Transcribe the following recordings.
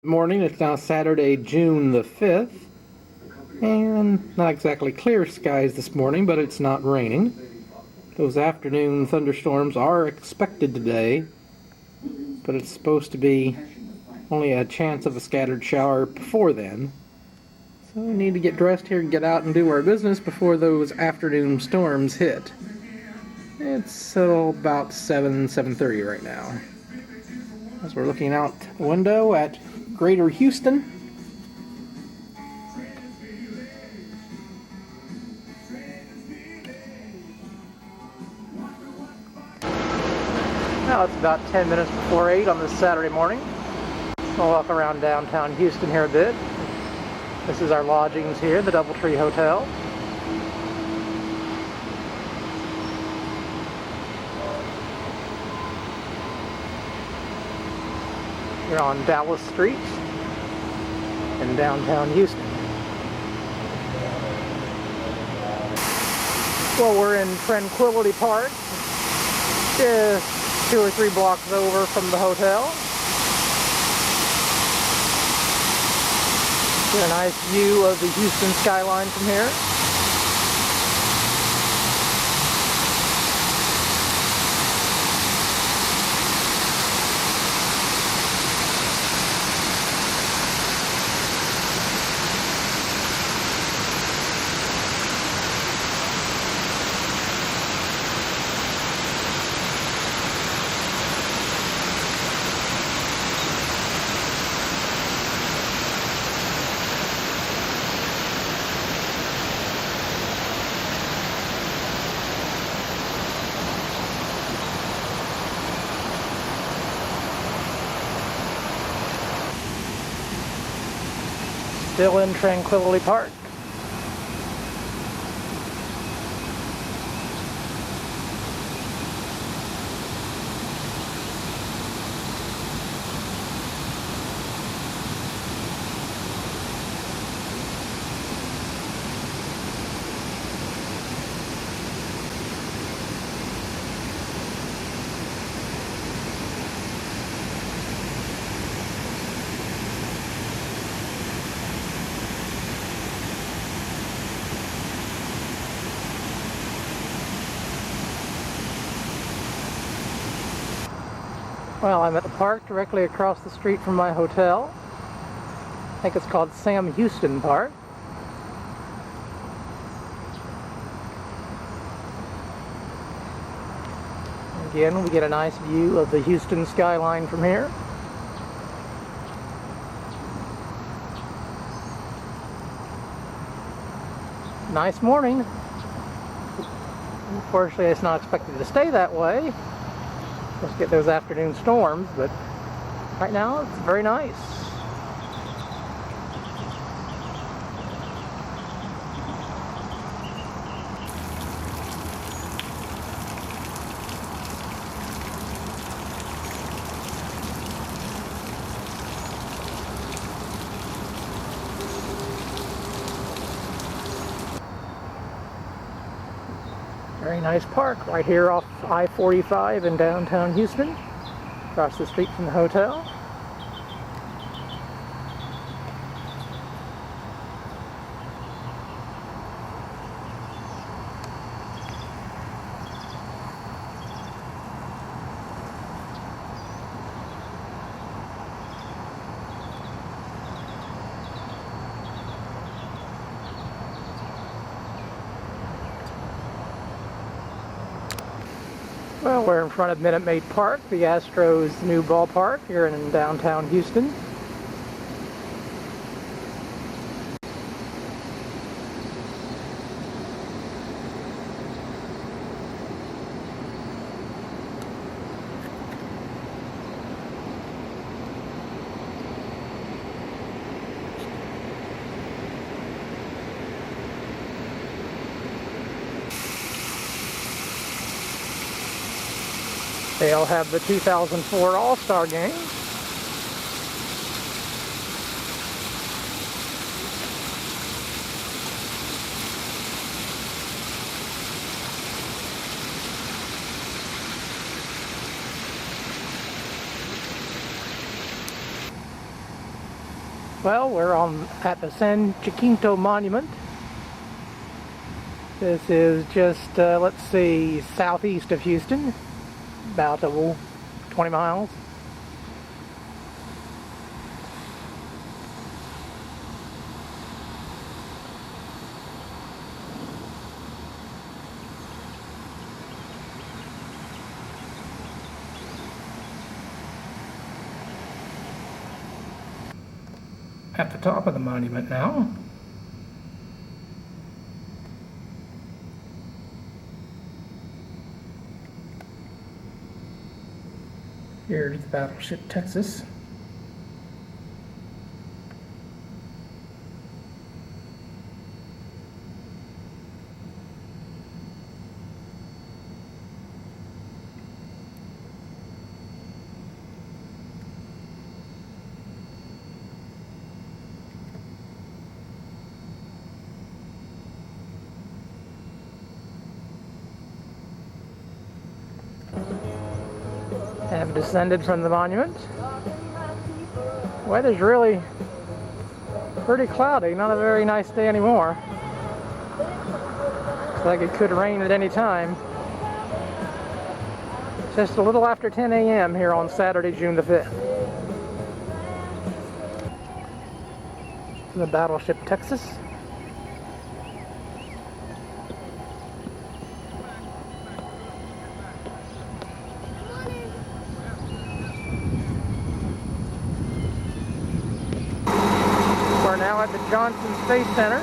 Morning. It's now Saturday, June the 5th, and not exactly clear skies this morning, but it's not raining. Those afternoon thunderstorms are expected today, but it's supposed to be only a chance of a scattered shower before then. So we need to get dressed here and get out and do our business before those afternoon storms hit. It's about 7:30 right now. As we're looking out the window at Greater Houston. Now it's about 10 minutes before 8 on this Saturday morning. We'll walk around downtown Houston here a bit. This is our lodgings here, the Doubletree Hotel. We're on Dallas Street in downtown Houston. Well, we're in Tranquility Park, just 2 or 3 blocks over from the hotel. Get a nice view of the Houston skyline from here. Still in Tranquility Park. Well, I'm at the park directly across the street from my hotel. I think it's called Sam Houston Park. Again, we get a nice view of the Houston skyline from here. Nice morning. Unfortunately, it's not expected to stay that way. Let's get those afternoon storms, but right now it's very nice. Very nice park right here off I-45 in downtown Houston, across the street from the hotel. Well, we're in front of Minute Maid Park, the Astros' new ballpark here in downtown Houston. They'll have the 2004 All-Star Game. Well, we're at the San Jacinto Monument. This is just, let's see, southeast of Houston, about 20 miles. At the top of the monument now. Here's the Battleship Texas. Have descended from the monument. Weather's really pretty cloudy, not a very nice day anymore. Looks like it could rain at any time. Just a little after 10 a.m. here on Saturday, June the 5th. The Battleship Texas. We're now at the Johnson Space Center.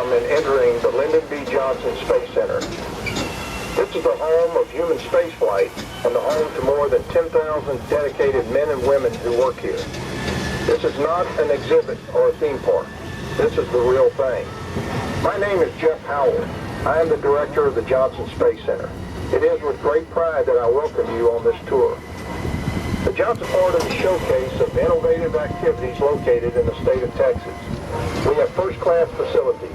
And entering the Johnson Space Center. This is the home of human spaceflight and the home to more than 10,000 dedicated men and women who work here. This is not an exhibit or a theme park. This is the real thing. My name is Jeff Howard. I am the director of the Johnson Space Center. It is with great pride that I welcome you on this tour. The Johnson part is a showcase of innovative activities located in the state of Texas. We have first-class facilities,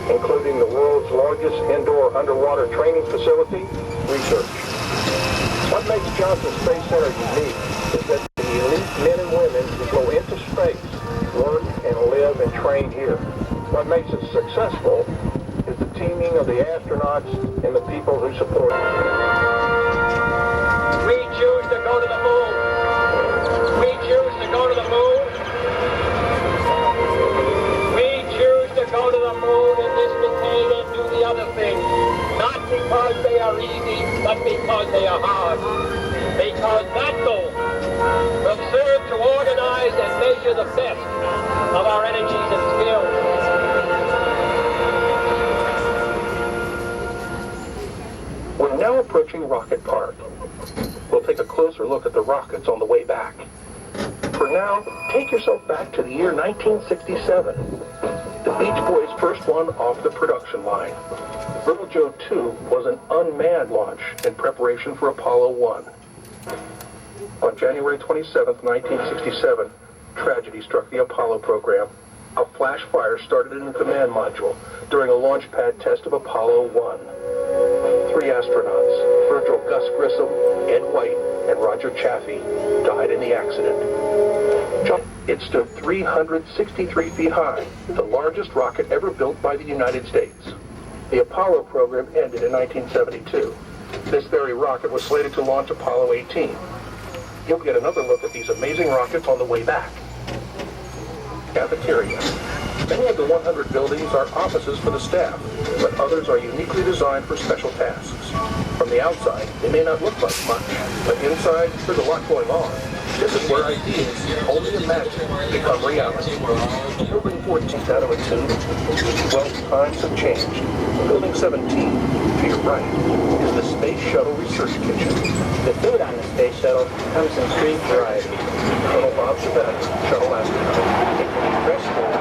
including the world's largest indoor underwater training facility, research. What makes Johnson Space Center unique is that the elite men and women who go into space work and live and train here. What makes it successful is the teaming of the astronauts and the people who support it. We choose to go to the moon. We choose to go to the moon. We choose to go to the moon in this decade and do the other things. Not because they are easy, but because they are hard. Because that goal will serve to organize and measure the best of our energies and skills. We're now approaching Rocket Park. We'll take a closer look at the rockets on the way back. For now, take yourself back to the year 1967. The Beach Boys' first one off the production line. Little Joe 2 was an unmanned launch in preparation for Apollo 1. On January 27, 1967, tragedy struck the Apollo program. A flash fire started in the command module during a launch pad test of Apollo 1. 3 astronauts, Virgil Gus Grissom, Ed White, and Roger Chaffee, died in the accident. It stood 363 feet high, the largest rocket ever built by the United States. The Apollo program ended in 1972. This very rocket was slated to launch Apollo 18. You'll get another look at these amazing rockets on the way back. Cafeteria. Many of the 100 buildings are offices for the staff, but others are uniquely designed for special tasks. From the outside, they may not look like much, but inside, there's a lot going on. This is where ideas, only imagined, become reality. Building 14 out of a tube. Well, times have changed. Building 17, to your right, is the Space Shuttle Research Kitchen. The food on the space shuttle comes in three varieties. Shuttle Bob Chevette, shuttle astronaut. It can be fresh food,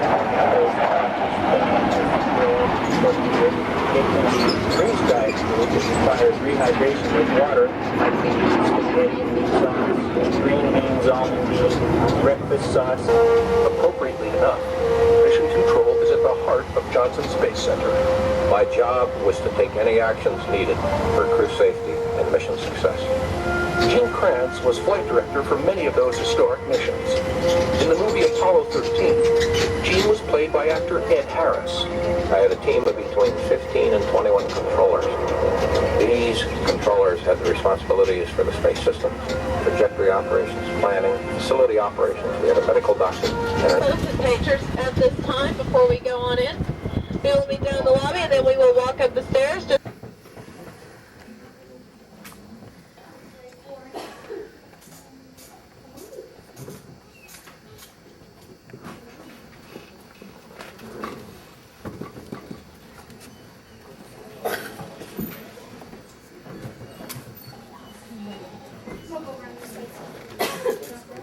it can be freeze-dried food, which requires rehydration with water, like we use spaghetti and meat sauce, green beans, almond beans, breakfast sauce. Appropriately enough, mission control is at the heart of Johnson Space Center. My job was to take any actions needed for crew safety and mission success. Gene Kranz was flight director for many of those historic missions. In the movie Apollo 13, Gene was played by actor Ed Harris. I had a team of between 15 and 21 controllers. These controllers had the responsibilities for the space systems, trajectory operations, planning, facility operations. We had a medical doctor. Posted pictures at this time before we go on in. We will be down the lobby and then we will walk up the stairs.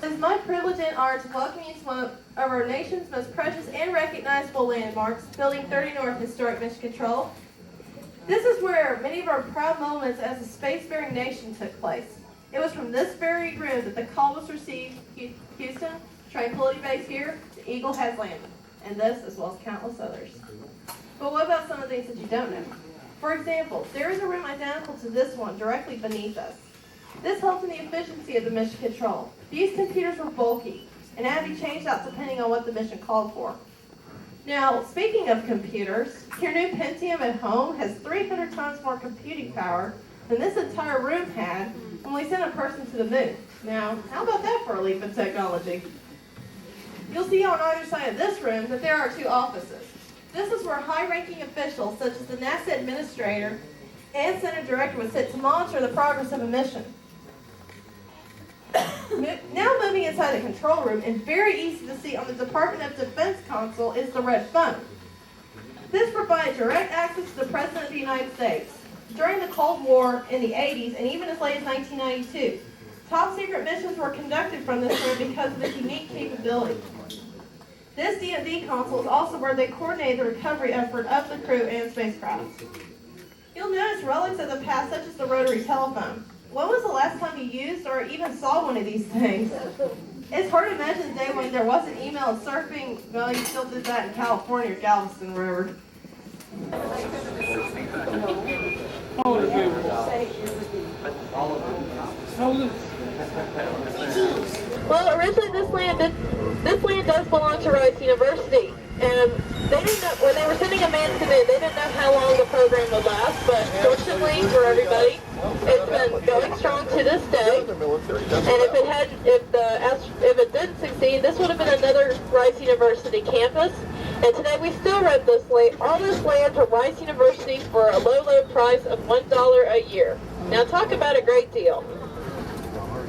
It is my privilege and honor to welcome you to one of our nation's most precious and recognizable landmarks, Building 30 North Historic Mission Control. This is where many of our proud moments as a spacefaring nation took place. It was from this very room that the call was received, Houston, Tranquility Base here, the Eagle has landed, and this as well as countless others. But what about some of the things that you don't know? For example, there is a room identical to this one directly beneath us. This helped in the efficiency of the mission control. These computers were bulky and had to be changed out depending on what the mission called for. Now, speaking of computers, your new Pentium at home has 300 times more computing power than this entire room had when we sent a person to the moon. Now, how about that for a leap in technology? You'll see on either side of this room that there are two offices. This is where high-ranking officials such as the NASA administrator and Senate director would sit to monitor the progress of a mission. Now moving inside the control room, and very easy to see on the Department of Defense console is the red phone. This provides direct access to the President of the United States. During the Cold War in the 80s, and even as late as 1992, top secret missions were conducted from this room because of its unique capability. This D&D console is also where they coordinate the recovery effort of the crew and spacecraft. You'll notice relics of the past such as the rotary telephone. When was the last time you used or even saw one of these things? It's hard to imagine the day when there wasn't email and surfing. Well, you still did that in California or Galveston, wherever. Well, originally this land does belong to Rice University, and they didn't know when they were sending a man to the moon. They didn't know how long the program would last, but fortunately for everybody, it's been going strong to this day. And if it didn't succeed, this would have been another Rice University campus. And today we still rent all this land from Rice University for a low price of $1 a year. Now talk about a great deal.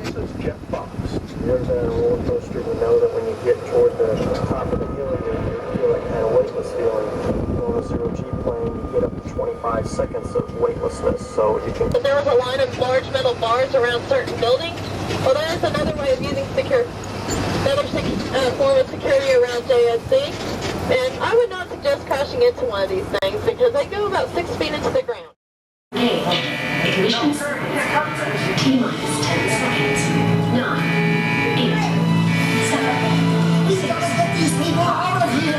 This is Jeff Fox. You've ever been on a roller coaster, you know that when you get toward the top of the hill, you feel like kind of weightless feeling. On a zero-G plane, you get up to 25 seconds of weightlessness, so you can... But there was a line of large metal bars around certain buildings. Well, that is another way of using another form of security around JSC. And I would not suggest crashing into one of these things because they go about 6 feet into the ground. Ignition start. T-minus 10 seconds. 9, 8, 7, We gotta get these people out of here!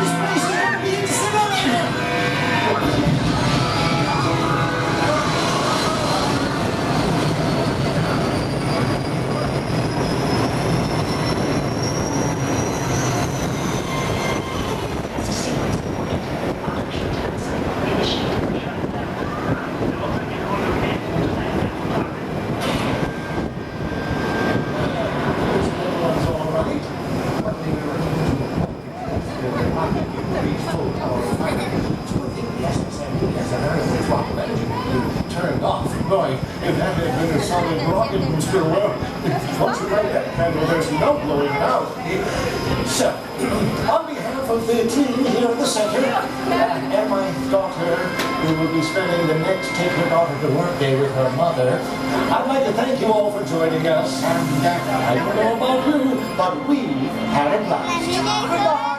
This place is gonna be incinerated! 1. As a sequence reported, Battleship Texas initiated the throttle engine you turned off from going. If that had been a solid rocket booster, well, once you break that pedal, there's no blowing it out. So, on behalf of the team here at the center, and my daughter, who will be spending the next take her daughter to work day with her mother, I'd like to thank you all for joining us. And I don't know about you, but we had a blast. Goodbye.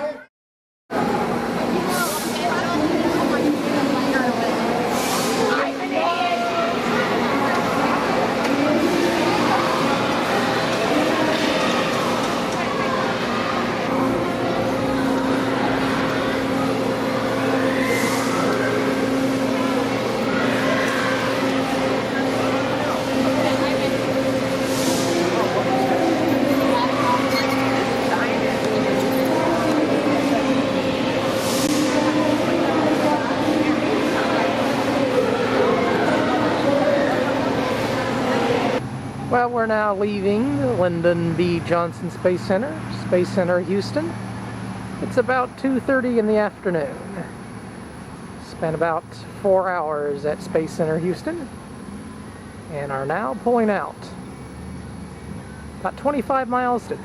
Well, we're now leaving the Lyndon B. Johnson Space Center, Houston. It's about 2:30 in the afternoon. Spent about 4 hours at Space Center, Houston, and are now pulling out. About 25 miles to